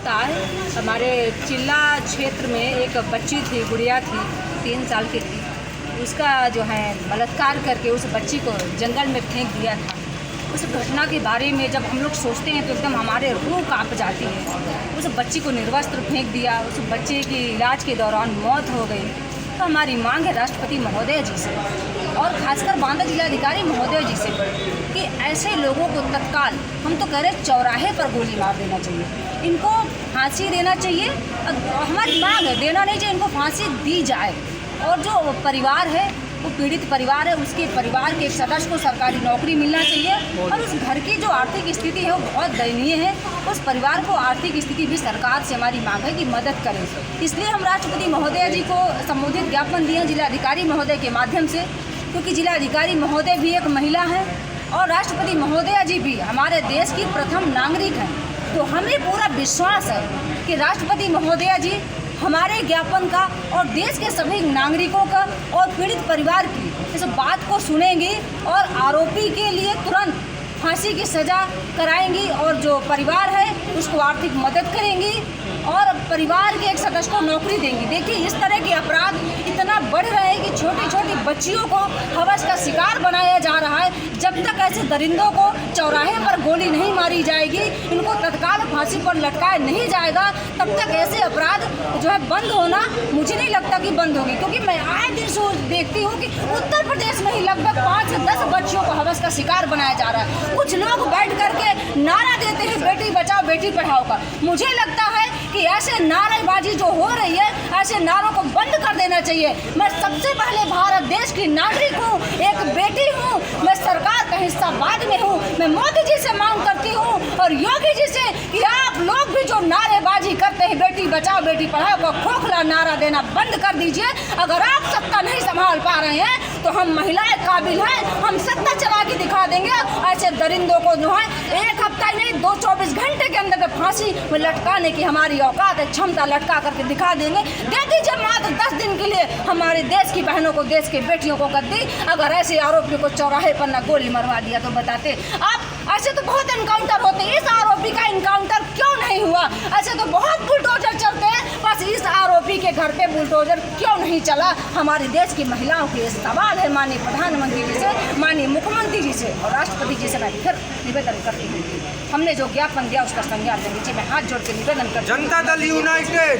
आवश्यकता है। हमारे चिल्ला क्षेत्र में एक बच्ची थी, गुड़िया थी, 3 साल की थी। उसका जो है बलात्कार करके उस बच्ची को जंगल में फेंक दिया था। उस घटना के बारे में जब हम लोग सोचते हैं तो एकदम हमारे रूह कांप जाती है। उस बच्ची को निर्वस्त्र फेंक दिया, उस बच्चे की इलाज के दौरान मौत हो गई। तो हमारी मांग है राष्ट्रपति महोदय जी से और खासकर बांदा जिलाधिकारी महोदय जी से कि ऐसे लोगों को तत्काल, हम तो कह रहे चौराहे पर गोली मार देना चाहिए, इनको फांसी देना चाहिए। हमारी मांग है, देना नहीं चाहिए, इनको फांसी दी जाए। और जो परिवार है, वो पीड़ित परिवार है, उसके परिवार के एक सदस्य को सरकारी नौकरी मिलना चाहिए। और उस घर की जो आर्थिक स्थिति है वो बहुत दयनीय है। उस परिवार को आर्थिक स्थिति भी सरकार से हमारी मांग है कि मदद करें। इसलिए हम राष्ट्रपति महोदय जी को संबोधित ज्ञापन दिए जिलाधिकारी महोदय के माध्यम से, क्योंकि जिलाधिकारी महोदय भी एक महिला है और राष्ट्रपति महोदय जी भी हमारे देश की प्रथम नागरिक हैं। तो हमें पूरा विश्वास है कि राष्ट्रपति महोदय जी हमारे ज्ञापन का और देश के सभी नागरिकों का और पीड़ित परिवार की इस बात को सुनेंगी और आरोपी के लिए तुरंत फांसी की सज़ा कराएंगी और जो परिवार है उसको आर्थिक मदद करेंगी और परिवार के एक सदस्य को नौकरी देंगी। देखिए, इस तरह के अपराध इतना बढ़ रहे हैं कि छोटी छोटी बच्चियों को हवस का शिकार बनाया जा रहा है। जब तक ऐसे दरिंदों को चौराहे पर गोली नहीं मारी जाएगी, इनको तत्काल फांसी पर लटकाया नहीं जाएगा, तब तक ऐसे अपराध जो है बंद होना मुझे नहीं लगता कि बंद होगी। क्योंकि मैं आए दिन देखती हूँ कि उत्तर प्रदेश में ही लगभग 5 से 10 बच्चियों को हवस का शिकार बनाया जा रहा है। कुछ लोग बैठ करके नारा देते हैं बेटी बचाओ बेटी पढ़ाओ का। मुझे लगता है कि ऐसे नारेबाजी जो हो रही है, ऐसे नारों को बंद कर देना चाहिए। मैं सबसे पहले भारत देश की नागरिक हूँ, एक बेटी हूँ, मैं सरकार का हिस्सा बाद में हूँ। मैं मोदी जी से मांग करती हूँ और योगी जी से कि आप लोग भी जो नारेबाजी करते हैं बेटी बचाओ बेटी पढ़ाओ का खोखला नारा देना बंद कर दीजिए। अगर आप सत्ता नहीं संभाल पा रहे हैं तो हम महिलाएं काबिल हैं, हम सत्ता चला के दिखा देंगे। ऐसे दरिंदों को जो है 1 हफ्ता नहीं 24 घंटे के अंदर फांसी में लटकाने की हमारी औकात है, क्षमता लटका करके दिखा देंगे। दे दीजिए मात्र 10 दिन के लिए हमारे देश की बहनों को, देश के बेटियों को गद्दी। अगर ऐसे आरोपियों को चौराहे पर न गोली मरवा दिया तो बताते आप। ऐसे तो बहुत एनकाउंटर होते हैं, इस आरोपी का एनकाउंटर क्यों नहीं हुआ? ऐसे तो बहुत बुलडोजर चलते हैं, बस इस आरोपी के घर पे बुलडोजर क्यों नहीं चला? हमारे देश की महिलाओं के सवाल है माननीय प्रधानमंत्री जी से, माननीय मुख्यमंत्री जी से और राष्ट्रपति जी से मैं फिर निवेदन करती हूँ। हमने जो ज्ञापन दिया उसका संज्ञान लेने नीचे मैं हाथ जोड़ के निवेदन करती हूँ। जनता दल यूनाइटेड।